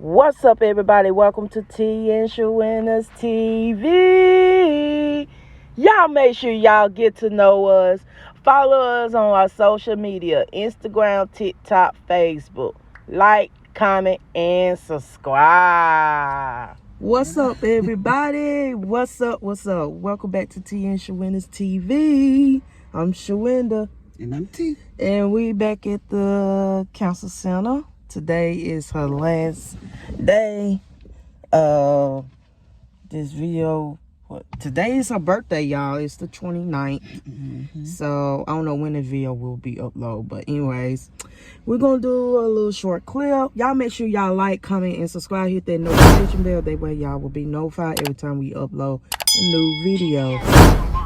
What's up, everybody? Welcome to teeandsharindatv. Y'all make sure y'all get to know us. Follow us on our social media, Instagram, TikTok, Facebook. Like, comment, and subscribe. What's up, everybody? What's up? Welcome back to teeandsharindatv. I'm Sharinda. And I'm T. And we back at the council center. Today is her last day. This video, today is her birthday, y'all. It's the 29th. So I don't know when the video will be uploaded, but anyways, we're gonna do a little short clip. Y'all make sure y'all like, comment, and subscribe. Hit that notification bell. That way y'all will be notified every time we upload a new video.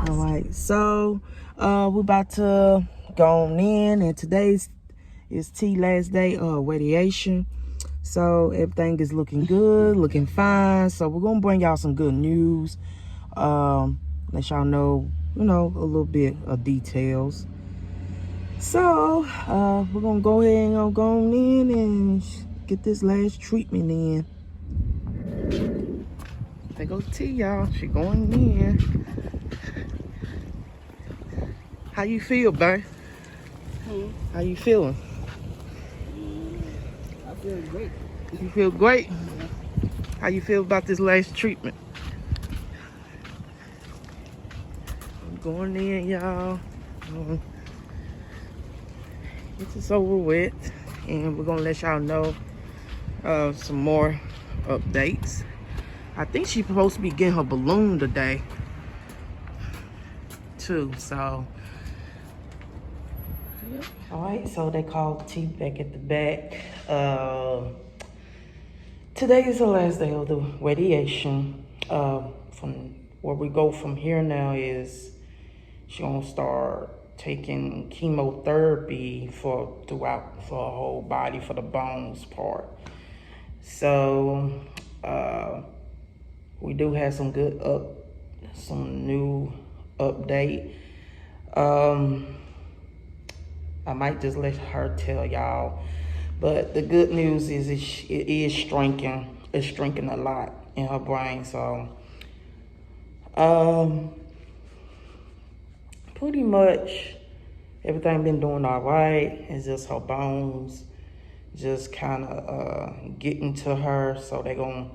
All right, so we're about to go on in, and today's is T last day of radiation. So everything is looking good, looking fine. So we're gonna bring y'all some good news. Let y'all know, a little bit of details. So we're gonna go ahead and go on in and get this last treatment in. There goes T, y'all. She going in. How you feel, babe? How you feeling? I feel great. You feel great? How you feel about this last treatment? I'm going in, y'all. This is over with, and we're gonna let y'all know some more updates. I think she's supposed to be getting her balloon today too, so all right. So they called T back at the back. Today is the last day of the radiation. From where we go from here now is she's gonna start taking chemotherapy throughout her whole body for the bones part. So we do have some new update. I might just let her tell y'all, but the good news is it is shrinking. It's shrinking a lot in her brain. So pretty much everything been doing all right. It's just her bones just kind of getting to her. So they're gonna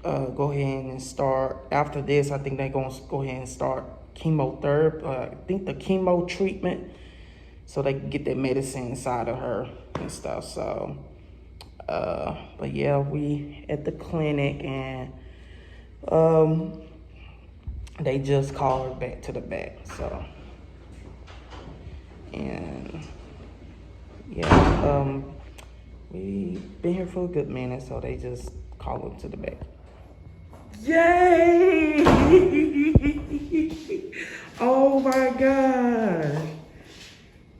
go ahead and start. After this, I think they're gonna go ahead and start chemotherapy. I think the chemo treatment, so they can get that medicine inside of her and stuff. So but yeah, we at the clinic, and they just called her back to the back. So, and yeah, we been here for a good minute, so they just called her to the back. Yay! Oh my God!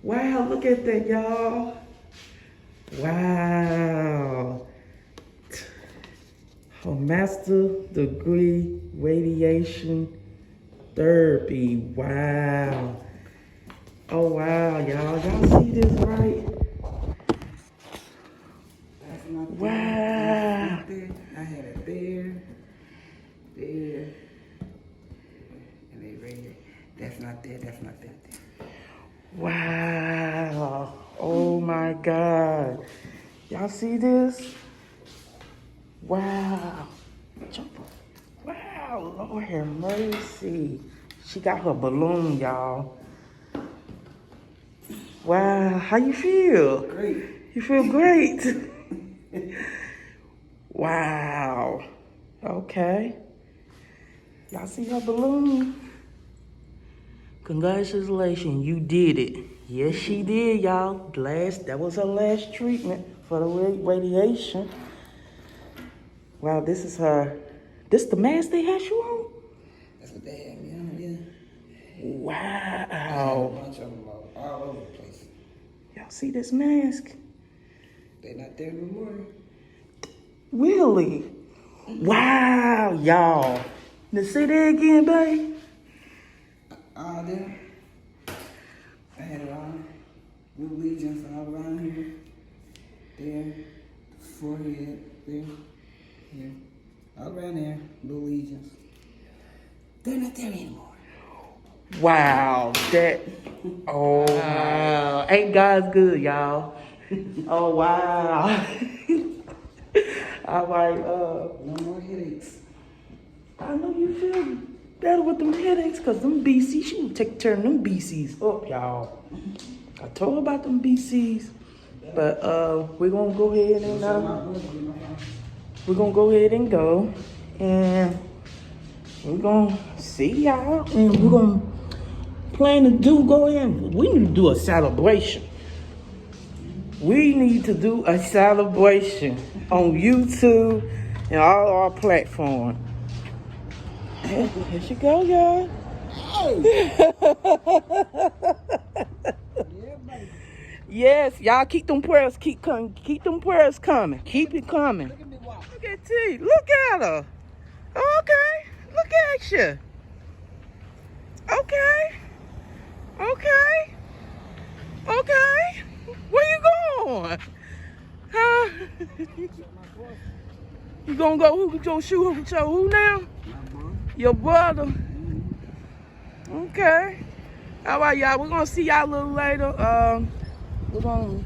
Wow, look at that, y'all. Wow. A master degree radiation therapy. Wow. Oh wow, y'all see this, right? That's not wow. There. I had it there, and they rated. That's not there. Wow. Oh my God. Y'all see this? Wow. Wow, Lord have mercy. She got her balloon, y'all. Wow, how you feel? Great. You feel great? Wow. Okay. Y'all see her balloon? Congratulations, you did it. Yes, she did, y'all. That was her last treatment for the radiation. Wow, this is the mask they had you on? That's what they had me on, yeah. Wow. I had a bunch of them all over the place. Y'all see this mask? They're not there no more. Really? Wow, y'all. Now say that again, babe. All there. I had it on. Blue Legions all around here. There. forehead, there, here, all around there, little lesions. They're not there anymore. Wow, that. Oh, wow. Ain't God's good, y'all. Oh, wow. All right, No more headaches. I know you feel better with them headaches, because them BCs, she would take turn them BCs up, y'all. I told her about them BCs. But we're gonna go ahead and go, and we're gonna see y'all, and we're gonna plan to go in. We need to do a celebration. We need to do a celebration on YouTube and all our platforms. Here she go, y'all. Hey. Yes, y'all keep them prayers, keep them prayers coming. Keep it coming. Look at T. Look at her. Okay. Look at you. Okay. Where you going? Huh? You gonna go? Who gonna shoot with who now? Your brother. Okay. All right, y'all. We're gonna see y'all a little later. We're gonna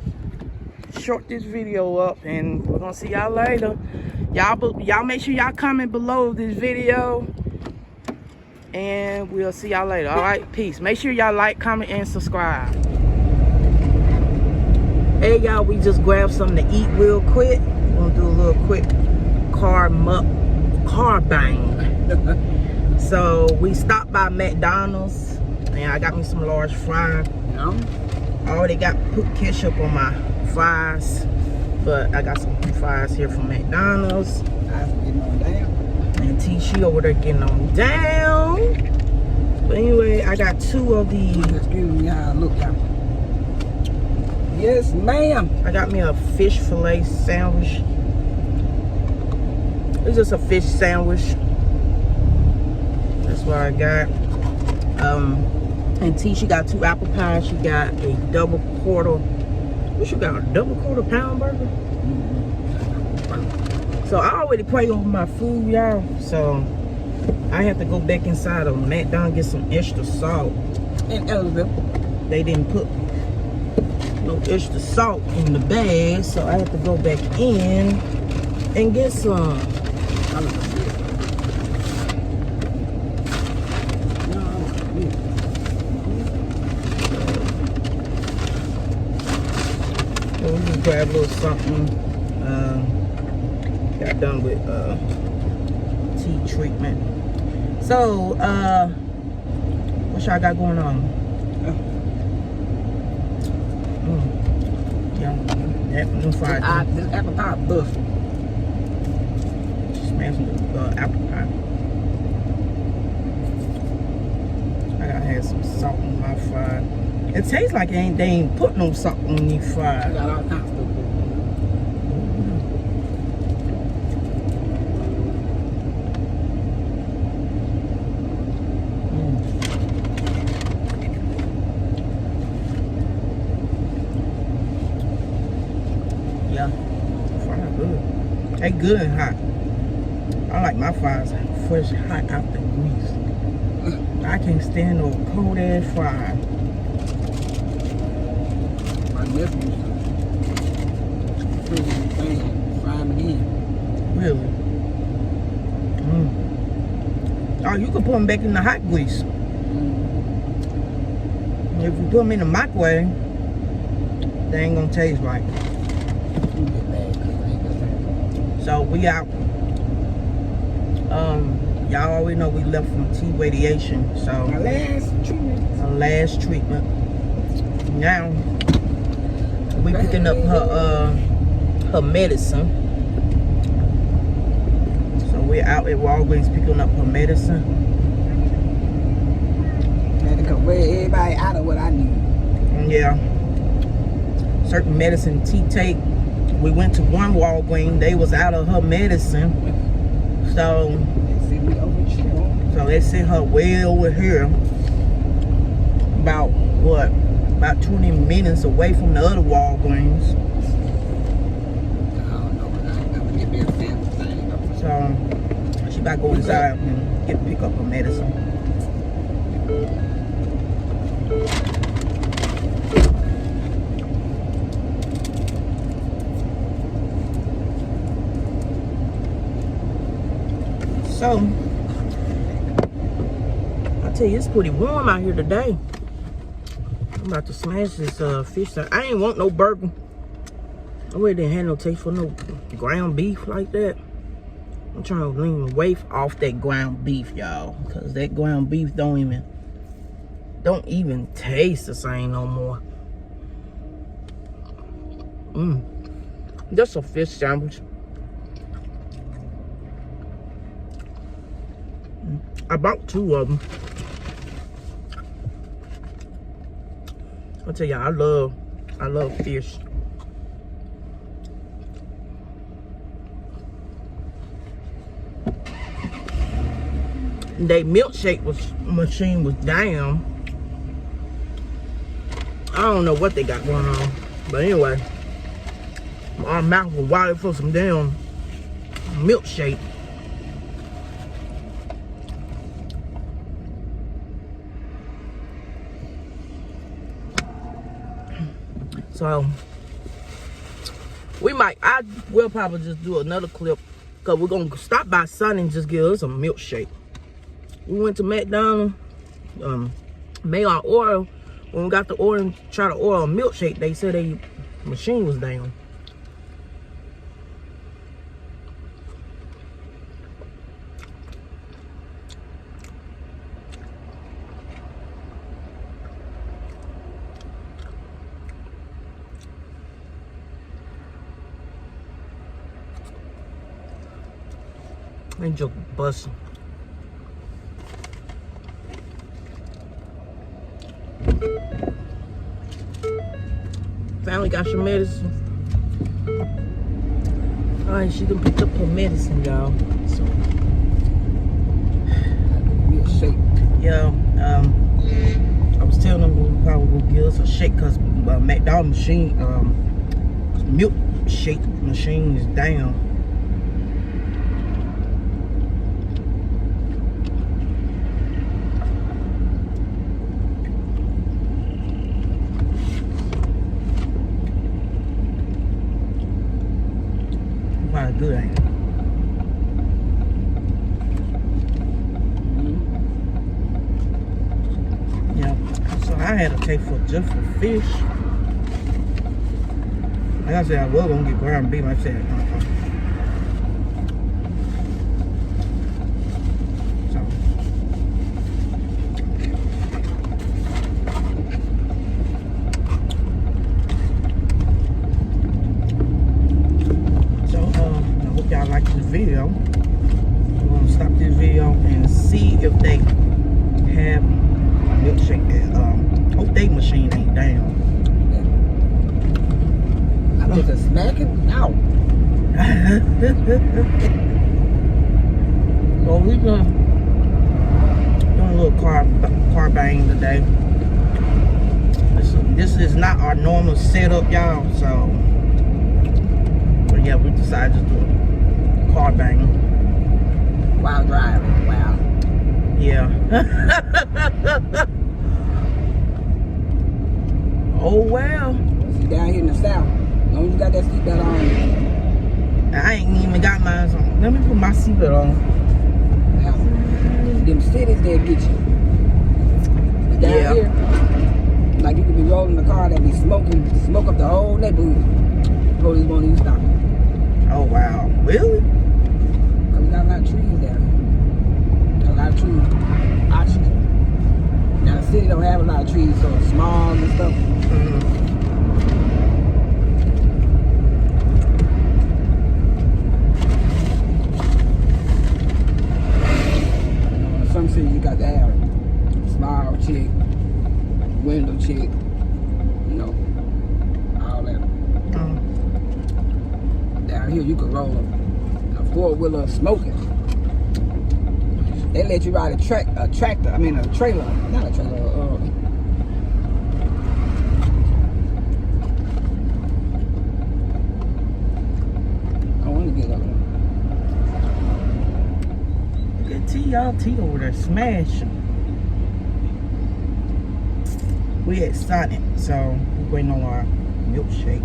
short this video up, and we're gonna see y'all later. Y'all make sure y'all comment below this video, and we'll see y'all later. All right, peace. Make sure y'all like, comment, and subscribe. Hey y'all, we just grabbed something to eat real quick. We're gonna do a little quick Carbang. So we stopped by McDonald's, and I got me some large fries. I already put ketchup on my fries, but I got some fries here from McDonald's. And T, she over there getting on down. But anyway, I got 2 of these. Excuse me, look out. Yes, ma'am. I got me a fish fillet sandwich. It's just a fish sandwich. That's what I got. And T, she got 2 apple pies. She got a double quarter. What you got? A double quarter pound burger? So I already prayed over my food, y'all. So I have to go back inside of McDonald's, get some extra salt. And Elizabeth, they didn't put no extra salt in the bag, so I have to go back in and get some. So we just grab a little something. Got done with tea treatment. So what y'all got going on? Yeah, that fried. This apple pie buff. Smash the apple pie. I gotta have some salt on my fries. It tastes like they ain't put no salt on these fries. Got all kinds of stuff. Yeah, fries good. They good and hot. I like my fries fresh, hot out the grease. I can't stand no cold ass fries. My nephew used to fry them again. Really? Oh, you can put them back in the hot grease. If you put them in the microwave, they ain't gonna taste right. So we out. Y'all already know we left from T radiation. So our last treatment. Now we picking up her medicine. So we're out at Walgreens picking up her medicine. Had to come wear everybody out of what I need. Yeah. Certain medicine T take. We went to one Walgreens, they was out of her medicine. So they sent her way over here. About 20 minutes away from the other Walgreens. I don't know what I gotta go inside and pick up her medicine. So, I tell you, it's pretty warm out here today. I'm about to smash this fish. I ain't want no burger. I really didn't have no taste for no ground beef like that. I'm trying to lean away off that ground beef, y'all, because that ground beef don't even taste the same no more. Just a fish sandwich. I bought 2 of them. I'll tell y'all, I love fish. They milkshake machine was down. I don't know what they got going on, but anyway, my mouth was wired for some damn milkshake. So I will probably just do another clip, because we're gonna stop by Sun and just get us a milkshake. We went to McDonald's, made our order. When we got the order and tried to order a milkshake, they said their machine was down. They just busting. Finally got your medicine. Alright, she done picked up her medicine, y'all. So be a shake. Yeah, I was telling them we probably will give us a shake, because McDonald's machine, milkshake machine is down. Good, ain't it? Yeah. So I had a taste for just for fish. Like I said, I was gonna get ground beef. I said, y'all like this video. We're gonna stop this video and see if they have a milkshake. Hope they machine ain't down. I was just smacking out. So we doing a little Carbang today. This is not our normal setup, y'all. So, but yeah, we decided to do it. Carbang. While driving, wow. Yeah. Oh well. See, down here in the south, as long as you got that seatbelt on. I ain't even got mine on. Let me put my seatbelt on. Now, them cities, they'll get you. But down here, like you could be rolling the car that be smoke up the whole neighborhood. Police won't even stop. Oh wow, really? We got a lot of trees down here. A lot of trees. Oxygen. Now the city don't have a lot of trees, so it's small and stuff. Some cities you got to have smile chick, window chick, you know, all that. Down here you can roll a 4-wheeler smoking. They let you ride a tractor. I mean a trailer, not a trailer. I want to get up there. y'all. T over there smashing. We at Sonic, so we're waiting on our milkshake.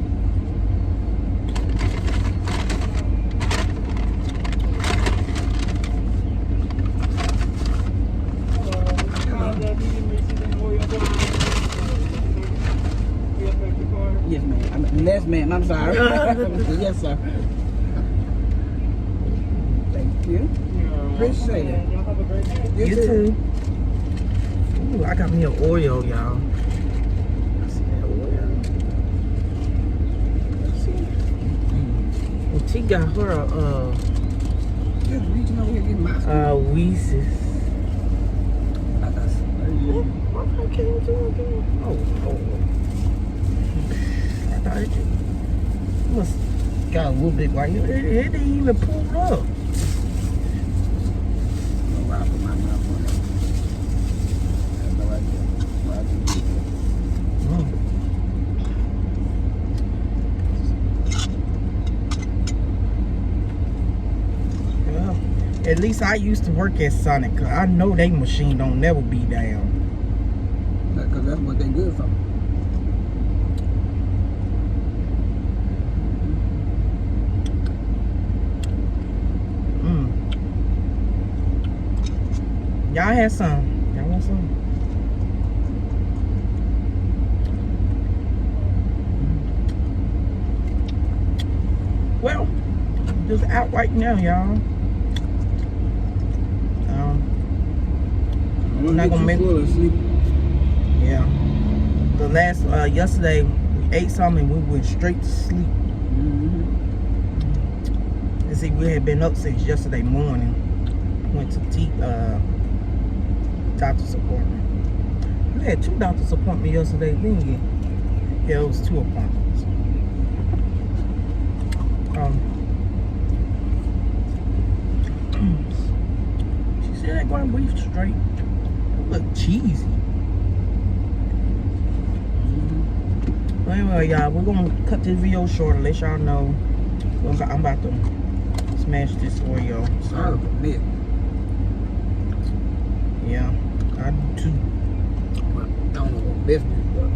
Yes, ma'am. Yes, ma'am. I'm sorry. Yes, sir. Thank you. Appreciate it. Y'all have a great day. You too. Ooh, I got me an Oreo, y'all. See that Oreo? See? Well, T got her Just reaching over here getting my Weezus. What can you do again? Oh. I thought it must got a little bit right here. It didn't even pull up. At least I used to work at Sonic, cause I know they machine don't never be down. Because that's what they good for. Y'all had some. Y'all want some? Well, just out right now, y'all. I'm not gonna make sleep. Yeah. The last yesterday we ate something and we went straight to sleep. And see, we had been up since yesterday morning. Went to doctor's appointment. We had 2 doctor's appointments yesterday, didn't you? Yeah, it was 2 appointments. She said that ground beef straight. Look cheesy. But anyway, y'all, we're gonna cut this video short and let y'all know I'm about to smash this Oreo. So, yeah, I do too. Well, I don't know what business, but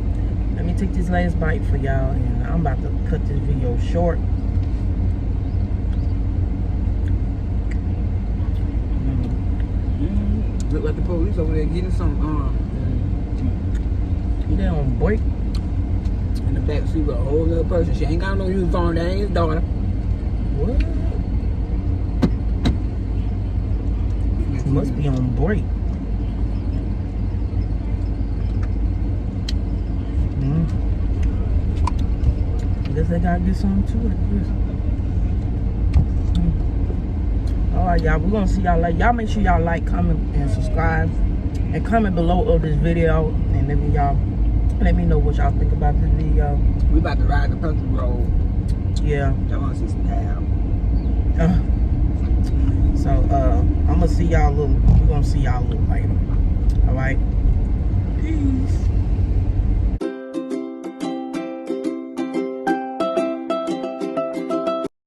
let me take this last bite for y'all, and I'm about to cut this video short. Look like the police over there getting some You there on break? in the back seat with a whole other person. She ain't got no uniform. That ain't his daughter. What? She must be on break. I guess they gotta get something to it. Alright, y'all, we're gonna see y'all later. Y'all make sure y'all like, comment, and subscribe. And comment below of this video. And let me know what y'all think about this video. We about to ride the country road. Yeah. Y'all wanna see some cow. So I'm gonna see y'all we're gonna see y'all a little later. Alright. Peace.